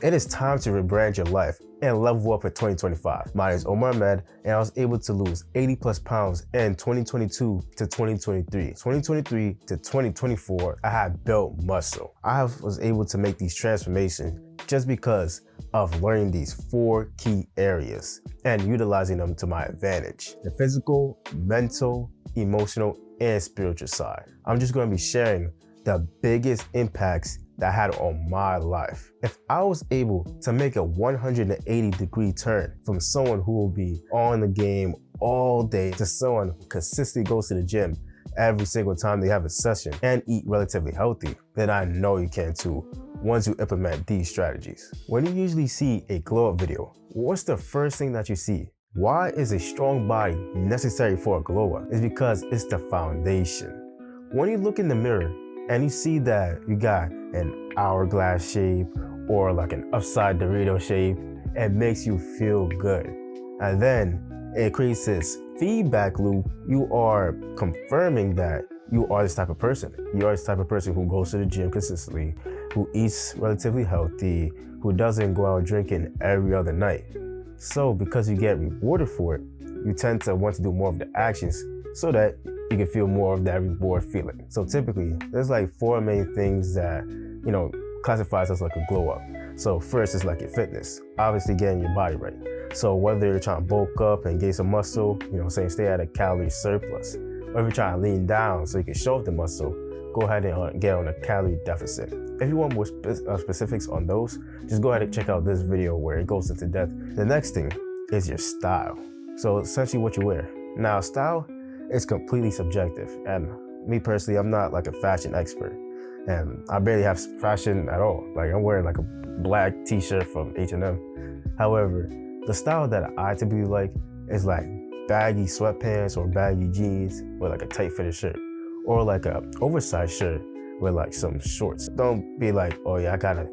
It is time to rebrand your life and level up in 2025. My name is Omar Ahmed, and I was able to lose 80 plus pounds in 2022 to 2023. 2023 to 2024, I had built muscle. Was able to make these transformations just because of learning these 4 key areas and utilizing them to my advantage: the physical, mental, emotional, and spiritual side. I'm just going to be sharing the biggest impacts that had on my life. If I was able to make a 180-degree turn from someone who will be on the game all day to someone who consistently goes to the gym every single time they have a session and eat relatively healthy, then I know you can too once you implement these strategies. When you usually see a glow up video, what's the first thing that you see? Why is a strong body necessary for a glow up? It's because it's the foundation. When you look in the mirror and you see that you got an hourglass shape or like an upside Dorito shape, it makes you feel good. And then it creates this feedback loop. You are confirming that you are this type of person. You are this type of person who goes to the gym consistently, who eats relatively healthy, who doesn't go out drinking every other night. So because you get rewarded for it, you tend to want to do more of the actions so that you can feel more of that reward feeling. So typically, there's like 4 main things that, classifies as like a glow up. So first is like your fitness, obviously getting your body right. So whether you're trying to bulk up and gain some muscle, stay at a calorie surplus, or if you're trying to lean down so you can show off the muscle, go ahead and get on a calorie deficit. If you want more specifics on those, just go ahead and check out this video where it goes into depth. The next thing is your style. So essentially what you wear. Now, style is completely subjective, and me personally, I'm not like a fashion expert, and I barely have fashion at all. Like, I'm wearing like a black t-shirt from H&M. However, the style that I typically like is like baggy sweatpants or baggy jeans with like a tight fitted shirt, or like a oversized shirt with like some shorts. Don't be like, oh yeah, I gotta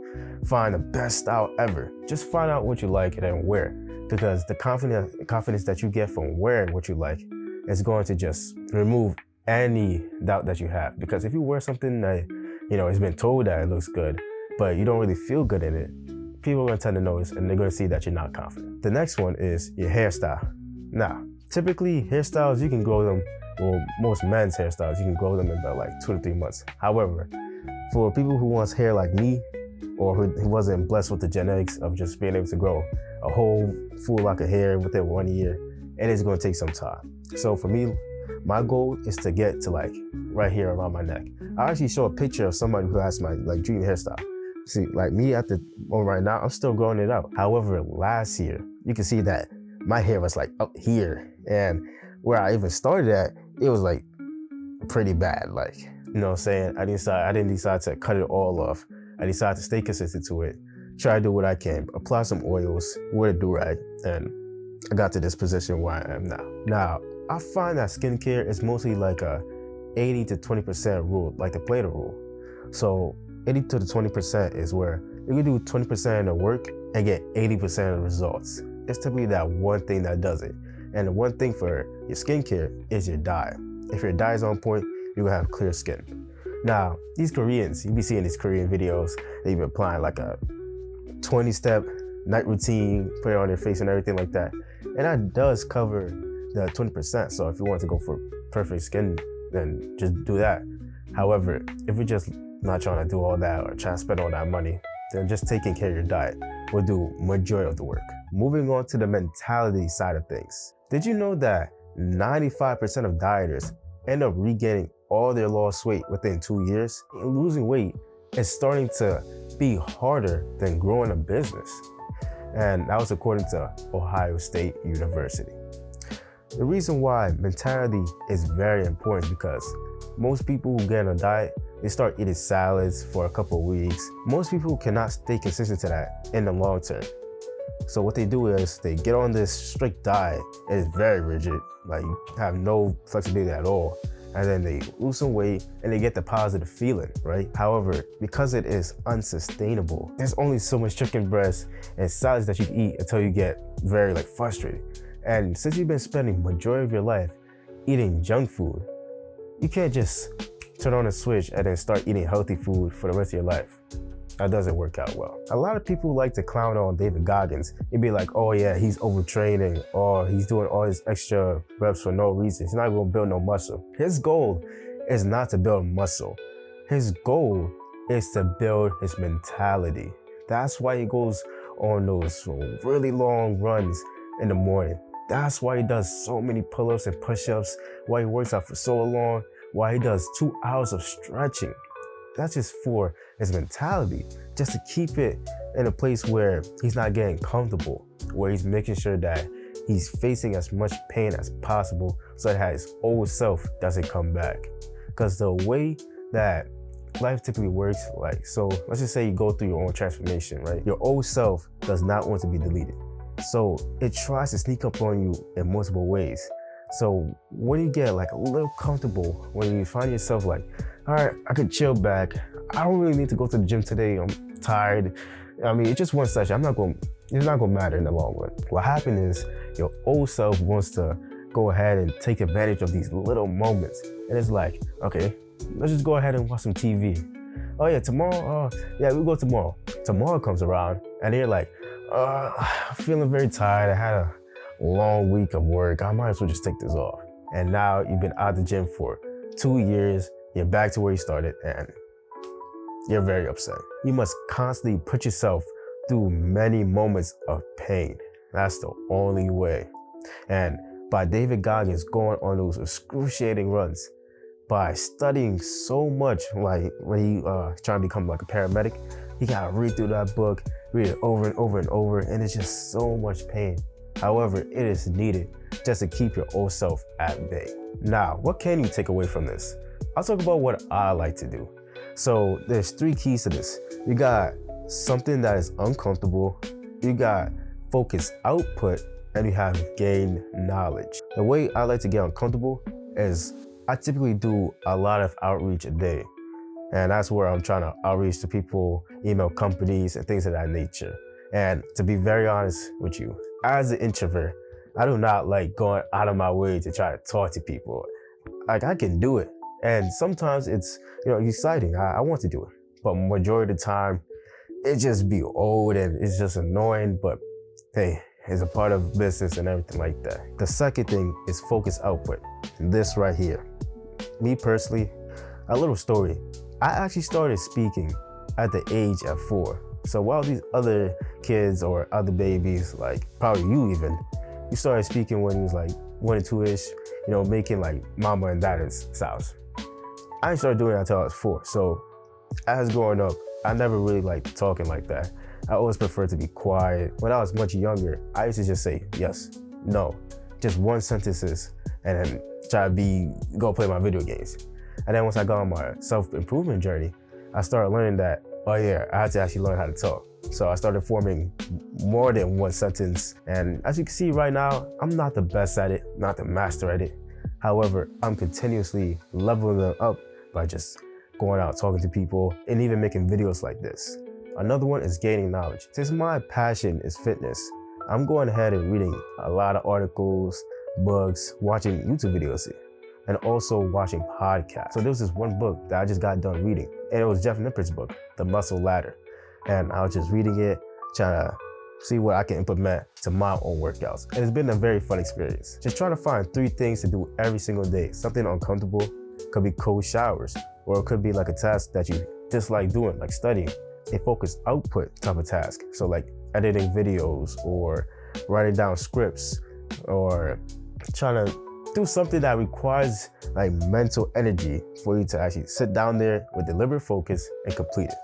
find the best style ever. Just find out what you like and then wear, because the confidence that you get from wearing what you like is going to just remove any doubt that you have. Because if you wear something that, it's been told that it looks good, but you don't really feel good in it, people are gonna tend to notice and they're gonna see that you're not confident. The next one is your hairstyle. Now, typically hairstyles, you can grow them, well, most men's hairstyles, you can grow them in about like 2 to 3 months. However, for people who wants hair like me, or who wasn't blessed with the genetics of just being able to grow a whole full lock of hair within 1 year, it is going to take some time. So for me, my goal is to get to like right here around my neck. I actually show a picture of somebody who has my like dream hairstyle. See, like me at the moment right now, I'm still growing it out. However, last year, you can see that my hair was like up here, and where I even started at, it was like pretty bad. Like, you know what I'm saying? I didn't decide to cut it all off. I decided to stay consistent to it, try to do what I can, apply some oils, wear a do-rag, and I got to this position where I am now. Now, I find that skincare is mostly like a 80 to 20% rule, like the Plato rule. So 80 to the 20% is where you can do 20% of the work and get 80% of the results. It's typically that one thing that does it. And the one thing for your skincare is your diet. If your diet is on point, you're gonna have clear skin. Now, these Koreans, you be seeing these Korean videos, they've been applying like a 20-step night routine, put it on their face and everything like that. And that does cover the 20%. So if you want to go for perfect skin, then just do that. However, if you're just not trying to do all that or trying to spend all that money, then just taking care of your diet will do majority of the work. Moving on to the mentality side of things. Did you know that 95% of dieters end up regaining all their lost weight within 2 years? And losing weight is starting to be harder than growing a business. And that was according to Ohio State University. The reason why mentality is very important is because most people who get on a diet, they start eating salads for a couple of weeks. Most people cannot stay consistent to that in the long term. So what they do is they get on this strict diet. It is very rigid, like you have no flexibility at all. And then they lose some weight and they get the positive feeling, right? However, because it is unsustainable, there's only so much chicken breast and salads that you can eat until you get very frustrated. And since you've been spending majority of your life eating junk food, you can't just turn on a switch and then start eating healthy food for the rest of your life. that doesn't work out well. A lot of people like to clown on David Goggins. You'd be like, oh yeah, he's overtraining, or he's doing all his extra reps for no reason. He's not gonna build no muscle. His goal is not to build muscle. His goal is to build his mentality. That's why he goes on those really long runs in the morning. That's why he does so many pull-ups and push-ups, why he works out for so long, why he does 2 hours of stretching. That's just for his mentality, just to keep it in a place where he's not getting comfortable, where he's making sure that he's facing as much pain as possible so that his old self doesn't come back. Because the way that life typically works, like, so let's just say you go through your own transformation, right? Your old self does not want to be deleted. So it tries to sneak up on you in multiple ways. So when you get like a little comfortable, when you find yourself like, all right, I could chill back. I don't really need to go to the gym today. I'm tired. I mean, it's just one session. It's not gonna matter in the long run. What happened is your old self wants to go ahead and take advantage of these little moments. And it's like, okay, let's just go ahead and watch some TV. Oh yeah, tomorrow, yeah, we'll go tomorrow. Tomorrow comes around and you're like, I'm feeling very tired. I had a long week of work. I might as well just take this off. And now you've been out the gym for 2 years. You're back to where you started and you're very upset. You must constantly put yourself through many moments of pain. That's the only way. And by David Goggins going on those excruciating runs, by studying so much, like when he trying to become like a paramedic, you gotta read through that book, read it over and over and over, and it's just so much pain. However, it is needed just to keep your old self at bay. Now, what can you take away from this? I'll talk about what I like to do. So there's 3 keys to this. You got something that is uncomfortable, you got focus output, and you have gain knowledge. The way I like to get uncomfortable is I typically do a lot of outreach a day. And that's where I'm trying to outreach to people, email companies, and things of that nature. And to be very honest with you, as an introvert, I do not like going out of my way to try to talk to people. Like, I can do it. And sometimes it's, exciting. I want to do it. But majority of the time, it just be old and it's just annoying. But hey, it's a part of business and everything like that. The second thing is focus output. This right here. Me personally, a little story. I actually started speaking at the age of 4. So while these other kids or other babies, like probably you even, you started speaking when you was like 1 or 2-ish, making like mama and daddy's sounds. I didn't start doing it until I was 4. So as growing up, I never really liked talking like that. I always preferred to be quiet. When I was much younger, I used to just say yes, no, just one sentences, and then try to go play my video games. And then once I got on my self-improvement journey, I started learning that, oh yeah, I had to actually learn how to talk. So I started forming more than one sentence. And as you can see right now, I'm not the best at it, not the master at it. However, I'm continuously leveling them up by just going out, talking to people, and even making videos like this. Another one is gaining knowledge. Since my passion is fitness, I'm going ahead and reading a lot of articles, books, watching YouTube videos, and also watching podcasts. So there was this one book that I just got done reading, and it was Jeff Nippard's book, The Muscle Ladder. And I was just reading it, trying to see what I can implement to my own workouts. And it's been a very fun experience. Just trying to find 3 things to do every single day. Something uncomfortable, could be cold showers, or it could be like a task that you dislike doing, like studying. A focused output type of task. So like editing videos or writing down scripts or trying to do something that requires like mental energy for you to actually sit down there with deliberate focus and complete it.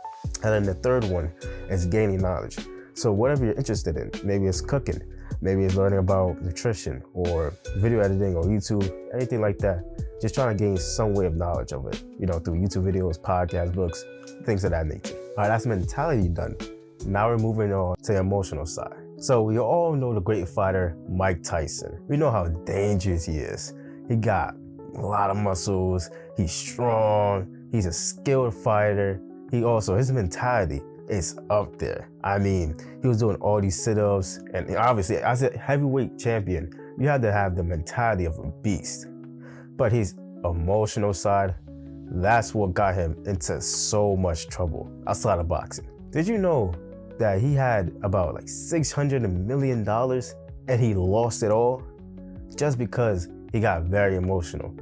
And then the third one is gaining knowledge. So whatever you're interested in, maybe it's cooking, maybe it's learning about nutrition or video editing or YouTube, anything like that. Just trying to gain some way of knowledge of it, through YouTube videos, podcasts, books, things of that nature. All right, that's mentality done. Now we're moving on to the emotional side. So we all know the great fighter, Mike Tyson. We know how dangerous he is. He got a lot of muscles, he's strong, he's a skilled fighter. His mentality is up there. I mean, he was doing all these sit-ups, and obviously as a heavyweight champion, you have to have the mentality of a beast. But his emotional side, that's what got him into so much trouble outside of boxing. Did you know that he had about like $600 million and he lost it all just because he got very emotional?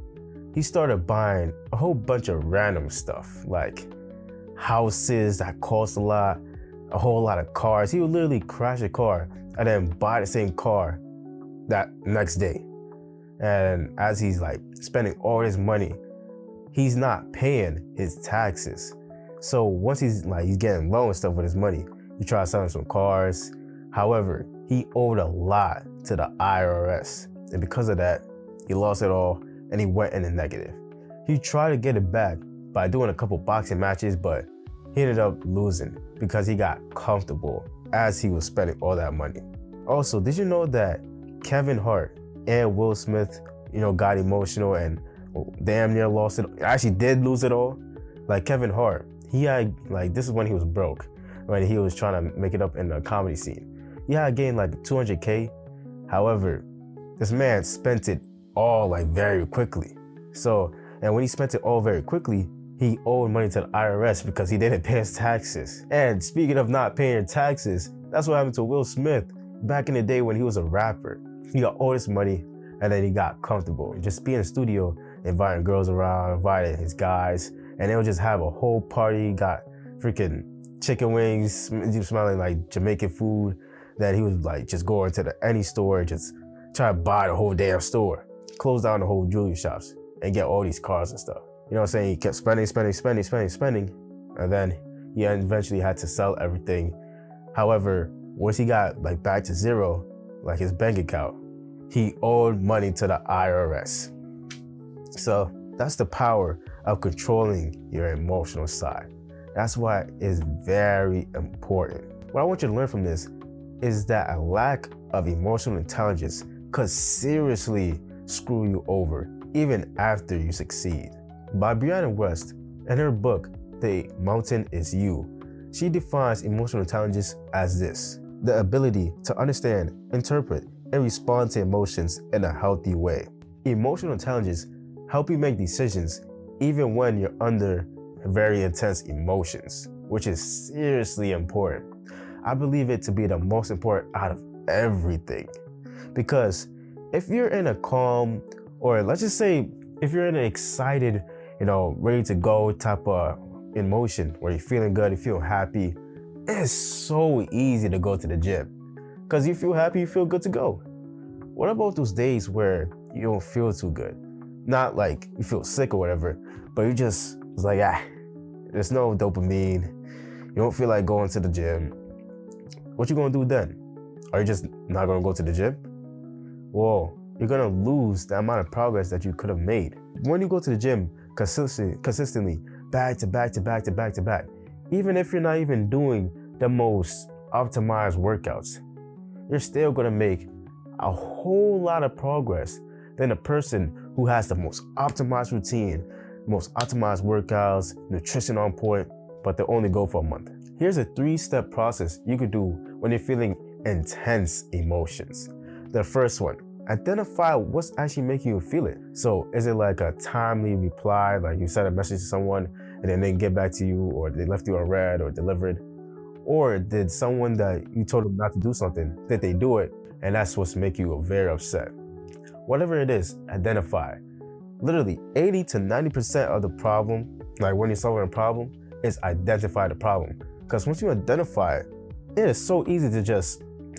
He started buying a whole bunch of random stuff, like houses that cost a lot, a whole lot of cars. He would literally crash a car and then buy the same car that next day. And as he's like spending all his money, he's not paying his taxes. So once he's getting low and stuff with his money, he tried selling some cars. However, he owed a lot to the IRS. And because of that, he lost it all and he went in the negative. He tried to get it back by doing a couple boxing matches, but he ended up losing because he got comfortable as he was spending all that money. Also, did you know that Kevin Hart and Will Smith, got emotional and damn near lost it? Actually did lose it all. Like Kevin Hart, he had this is when he was broke, when he was trying to make it up in the comedy scene. He had gained like 200K. However, this man spent it all very quickly. So, and when he spent it all very quickly, he owed money to the IRS because he didn't pay his taxes. And speaking of not paying taxes, that's what happened to Will Smith back in the day when he was a rapper. He got all this money and then he got comfortable. Just be in the studio, inviting girls around, inviting his guys, and they would just have a whole party, got freaking chicken wings, smelling like Jamaican food. Then he was just going to any store, just try to buy the whole damn store, close down the whole jewelry shops and get all these cars and stuff. You know what I'm saying? He kept spending. And then he eventually had to sell everything. However, once he got back to zero, his bank account, he owed money to the IRS. So that's the power of controlling your emotional side. That's why it's very important. What I want you to learn from this is that a lack of emotional intelligence could seriously screw you over even after you succeed. By Brianna West, in her book, The Mountain Is You, she defines emotional intelligence as this: the ability to understand, interpret, and respond to emotions in a healthy way. Emotional intelligence helps you make decisions even when you're under very intense emotions, which is seriously important. I believe it to be the most important out of everything. Because if you're in a calm, or let's just say if you're in an excited, ready to go type of emotion where you're feeling good, you feel happy, it's so easy to go to the gym. Because you feel happy, you feel good to go. What about those days where you don't feel too good? Not like you feel sick or whatever, but you just, it's there's no dopamine. You don't feel like going to the gym. What you gonna do then? Are you just not gonna go to the gym? Well, you're gonna lose the amount of progress that you could have made. When you go to the gym consistently, back to back, even if you're not even doing the most optimized workouts, you're still gonna make a whole lot of progress than a person who has the most optimized routine, most optimized workouts, nutrition on point, but they only go for a month. Here's a 3-step process you could do when you're feeling intense emotions. The first one, identify what's actually making you feel it. So is it like a timely reply, like you sent a message to someone and then they get back to you, or they left you on read or delivered? Or did someone that you told them not to do something, did they do it, and that's what's making you very upset? Whatever it is, identify. Literally 80 to 90% of the problem, like when you're solving a problem, is identify the problem. Because once you identify it, it is so easy to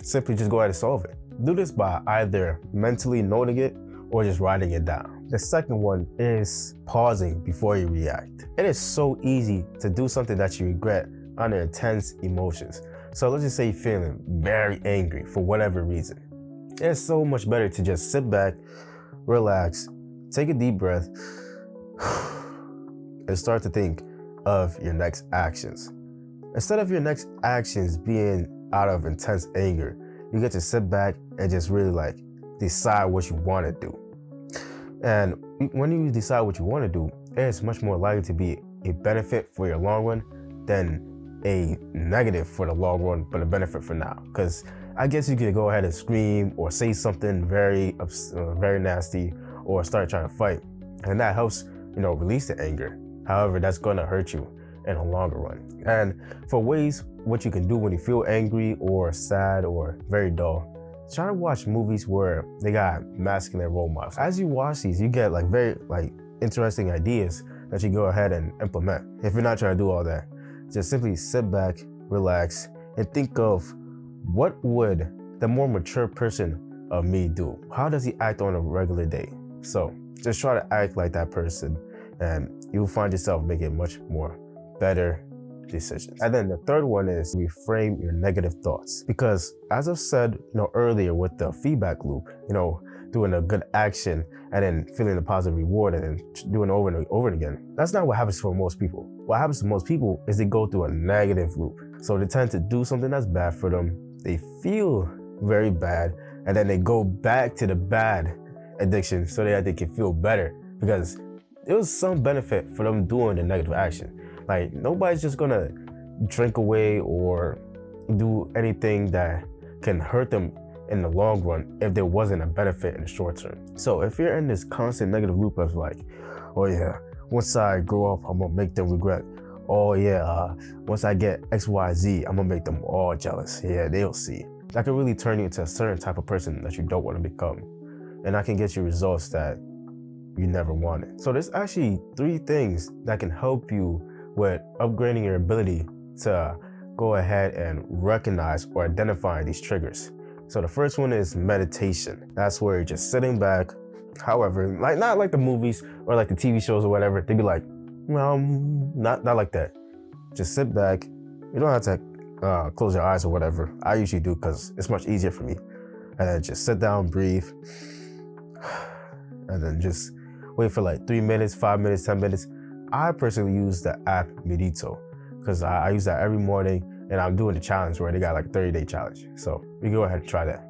simply go ahead and solve it. Do this by either mentally noting it or just writing it down. The second one is pausing before you react. It is so easy to do something that you regret under intense emotions. So let's just say you're feeling very angry for whatever reason. It's so much better to just sit back, relax, take a deep breath, and start to think of your next actions. Instead of your next actions being out of intense anger, you get to sit back and just really decide what you want to do. And when you decide what you want to do, it's much more likely to be a benefit for your long run than a negative for the long run, but a benefit for now. Because I guess you could go ahead and scream or say something very nasty or start trying to fight. And that helps, release the anger. However, that's going to hurt you in the longer run. And for ways what you can do when you feel angry or sad or very dull, try to watch movies where they got masculine role models. As you watch these, you get like very interesting ideas that you go ahead and implement. If you're not trying to do all that, just simply sit back, relax, and think of what would the more mature person of me do? How does he act on a regular day? So just try to act like that person, and you'll find yourself making much more better decisions. And then the third one is reframe your negative thoughts. Because as I've said, earlier with the feedback loop, doing a good action and then feeling a positive reward and then doing it over and over again. That's not what happens for most people. What happens to most people is they go through a negative loop. So they tend to do something that's bad for them. They feel very bad, and then they go back to the bad addiction so that they can feel better, because there was some benefit for them doing the negative action. Like, nobody's just gonna drink away or do anything that can hurt them in the long run if there wasn't a benefit in the short term. So if you're in this constant negative loop of like, oh yeah, once I grow up, I'm gonna make them regret. Oh yeah, once I get XYZ, I'm gonna make them all jealous. Yeah, they'll see. That can really turn you into a certain type of person that you don't want to become. And that can get you results that you never wanted. So there's actually 3 things that can help you with upgrading your ability to go ahead and recognize or identify these triggers. So the first one is meditation. That's where you're just sitting back. However, like not like the movies or like the TV shows or whatever. They'd be like, well, not like that. Just sit back. You don't have to close your eyes or whatever. I usually do because it's much easier for me. And then just sit down, breathe, and then just wait for like 3 minutes, 5 minutes, 10 minutes. I personally use the app Medito because I use that every morning, and I'm doing the challenge where they got like a 30-day challenge. So you go ahead and try that.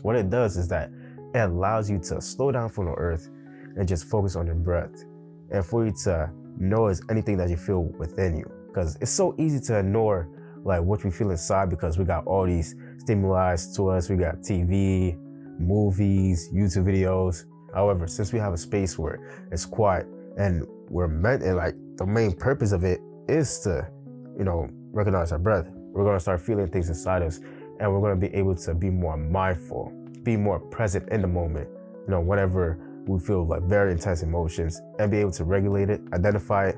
What it does is that it allows you to slow down from the earth and just focus on your breath, and for you to notice anything that you feel within you. Because it's so easy to ignore like what we feel inside because we got all these stimuli to us. We got TV, movies, YouTube videos. However, since we have a space where it's quiet and we're meant, and like the main purpose of it is to, recognize our breath. We're gonna start feeling things inside us, and we're gonna be able to be more mindful, be more present in the moment, whenever we feel like very intense emotions, and be able to regulate it, identify it,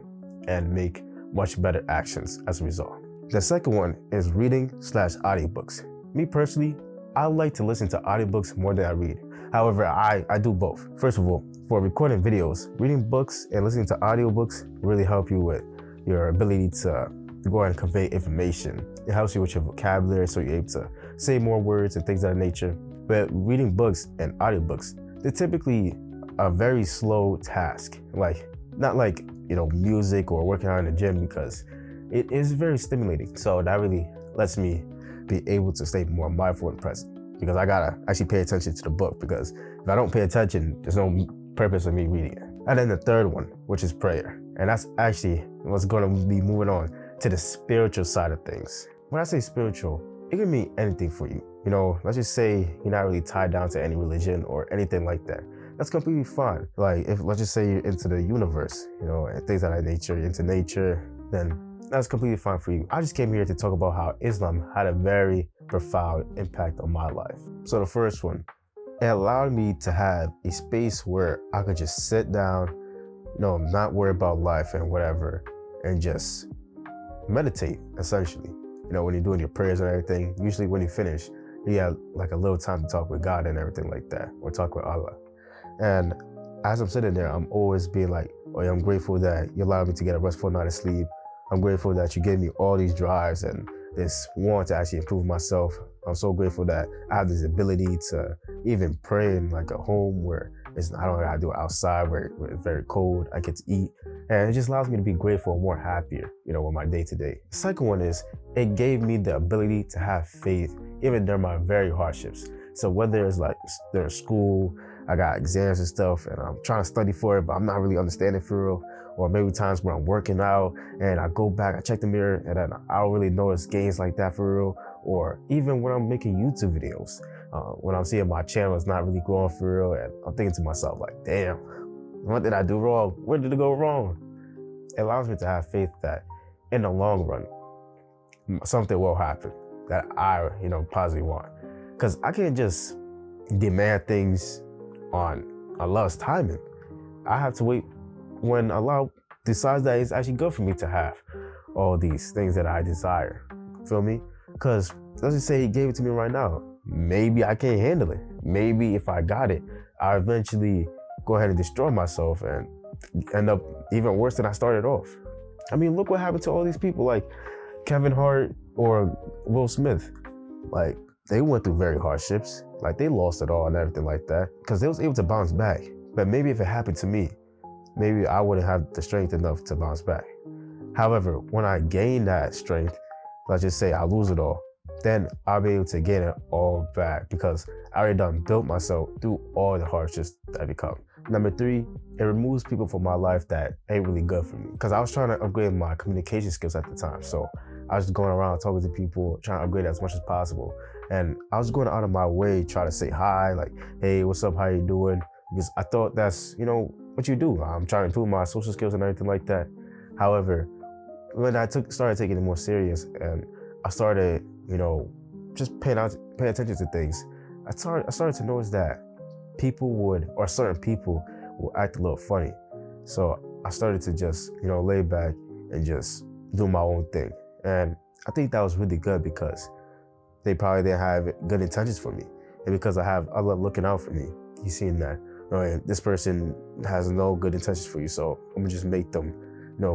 and make much better actions as a result. The second one is reading/audiobooks. Me personally, I like to listen to audiobooks more than I read. However, I do both. First of all, for recording videos, reading books and listening to audiobooks really help you with your ability to go ahead and convey information. It helps you with your vocabulary, so you're able to say more words and things of that nature. But reading books and audiobooks, they're typically a very slow task. Like, not like, music or working out in the gym, because it is very stimulating. So that really lets me be able to stay more mindful and present, because I gotta actually pay attention to the book, because if I don't pay attention, there's no purpose of me reading it. And then the third one, which is prayer. And that's actually what's gonna be moving on to the spiritual side of things. When I say spiritual, it can mean anything for you. Let's just say you're not really tied down to any religion or anything like that. That's completely fine. Like, if let's just say you're into the universe, and things of that nature, you're into nature, then that's completely fine for you. I just came here to talk about how Islam had a very profound impact on my life. So the first one, it allowed me to have a space where I could just sit down, not worry about life and whatever, and just meditate, essentially. When you're doing your prayers and everything, usually when you finish, you have like a little time to talk with God and everything like that, or talk with Allah. And as I'm sitting there, I'm always being like, oh yeah, I'm grateful that you allowed me to get a restful night of sleep. I'm grateful that you gave me all these drives and this want to actually improve myself. I'm so grateful that I have this ability to even pray in like a home where I don't have to do it outside where it's very cold. I get to eat, and it just allows me to be grateful and more happier, with my day to day. The second one is it gave me the ability to have faith even during my very hardships. So whether it's like there's school, I got exams and stuff, and I'm trying to study for it, but I'm not really understanding for real. Or maybe times where I'm working out and I go back, I check the mirror, and then I don't really notice gains like that for real. Or even when I'm making YouTube videos, when I'm seeing my channel is not really growing for real, and I'm thinking to myself like, damn, what did I do wrong? Where did it go wrong? It allows me to have faith that in the long run, something will happen that I, positively want. Because I can't just demand things on Allah's timing. I have to wait when Allah decides that it's actually good for me to have all these things that I desire. Feel me? Because let's just say He gave it to me right now. Maybe I can't handle it. Maybe if I got it, I'll eventually go ahead and destroy myself and end up even worse than I started off. I mean, look what happened to all these people like Kevin Hart or Will Smith. Like, they went through very hardships. Like, they lost it all and everything like that because they was able to bounce back. But maybe if it happened to me, maybe I wouldn't have the strength enough to bounce back. However, when I gain that strength, let's just say I lose it all, then I'll be able to gain it all back because I already done built myself through all the hardships that I become. Number 3, it removes people from my life that ain't really good for me. Because I was trying to upgrade my communication skills at the time. So I was going around talking to people, trying to upgrade as much as possible. And I was going out of my way, trying to say hi, like, hey, what's up, how you doing? Because I thought that's, what you do. I'm trying to improve my social skills and everything like that. However, when I started taking it more serious and I started, just paying attention to things, I started to notice that certain people would act a little funny. So I started to just, lay back and just do my own thing. And I think that was really good because they probably didn't have good intentions for me. And because I have Allah looking out for me, He's seeing that, this person has no good intentions for you, so I'm gonna just make them,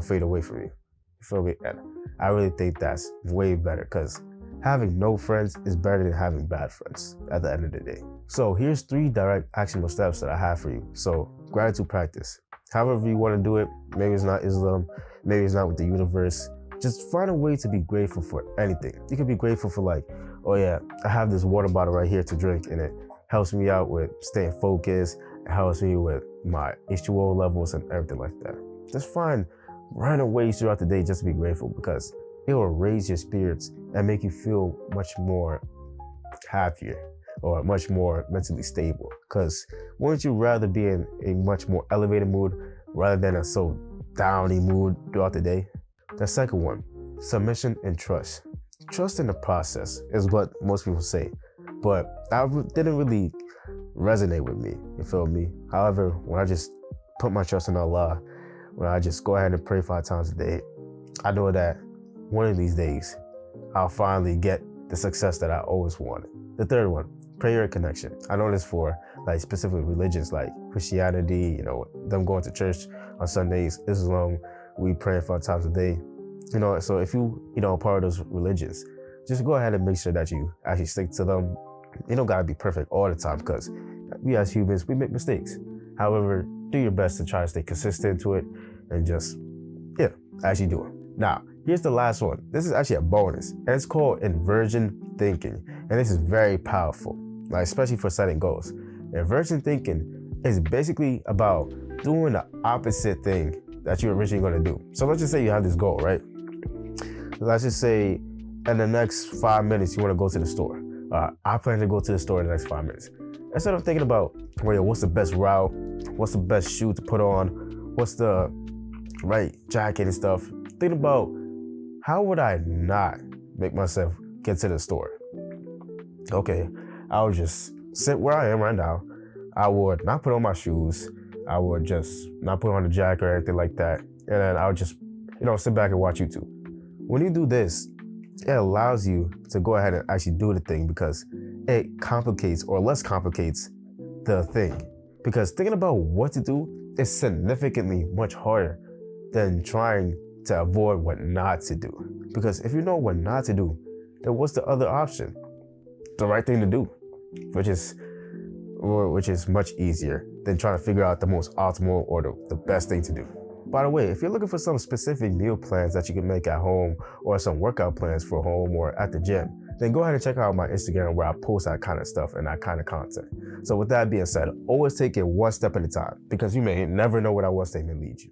fade away from you. You feel me? And I really think that's way better because having no friends is better than having bad friends at the end of the day. So here's 3 direct actionable steps that I have for you. So gratitude practice. However you want to do it, maybe it's not Islam, maybe it's not with the universe. Just find a way to be grateful for anything. You can be grateful for like, oh yeah, I have this water bottle right here to drink and it helps me out with staying focused. It helps me with my H2O levels and everything like that. Just find random ways throughout the day just to be grateful because it will raise your spirits and make you feel much more happier or much more mentally stable. Because wouldn't you rather be in a much more elevated mood rather than a so downy mood throughout the day? The second one, submission and trust. Trust in the process is what most people say, but that didn't really resonate with me, you feel me? However, when I just put my trust in Allah, when I just go ahead and pray 5 times a day, I know that one of these days, I'll finally get the success that I always wanted. The third one, prayer and connection. I know this for like specific religions like Christianity, them going to church on Sundays, Islam, we pray 5 times a day. So if you, are part of those religions, just go ahead and make sure that you actually stick to them. You don't gotta be perfect all the time because we as humans, we make mistakes. However, do your best to try to stay consistent to it and just, actually do it. Now, here's the last one. This is actually a bonus, and it's called inversion thinking. And this is very powerful, like especially for setting goals. Inversion thinking is basically about doing the opposite thing that you were originally going to do. So let's just say you have this goal, right? Let's just say in the next 5 minutes, you want to go to the store. I plan to go to the store in the next 5 minutes. Instead of thinking about, what's the best route? What's the best shoe to put on? What's the right jacket and stuff? Think about, how would I not make myself get to the store? Okay, I would just sit where I am right now. I would not put on my shoes. I would just not put on a jacket or anything like that. And then I would just, sit back and watch YouTube. When you do this, it allows you to go ahead and actually do the thing because it complicates or less complicates the thing. Because thinking about what to do is significantly much harder than trying to avoid what not to do. Because if you know what not to do, then what's the other option? The right thing to do, which is much easier than trying to figure out the most optimal or the best thing to do. By the way, if you're looking for some specific meal plans that you can make at home or some workout plans for home or at the gym, then go ahead and check out my Instagram where I post that kind of stuff and that kind of content. So with that being said, always take it one step at a time because you may never know where that one step may lead you.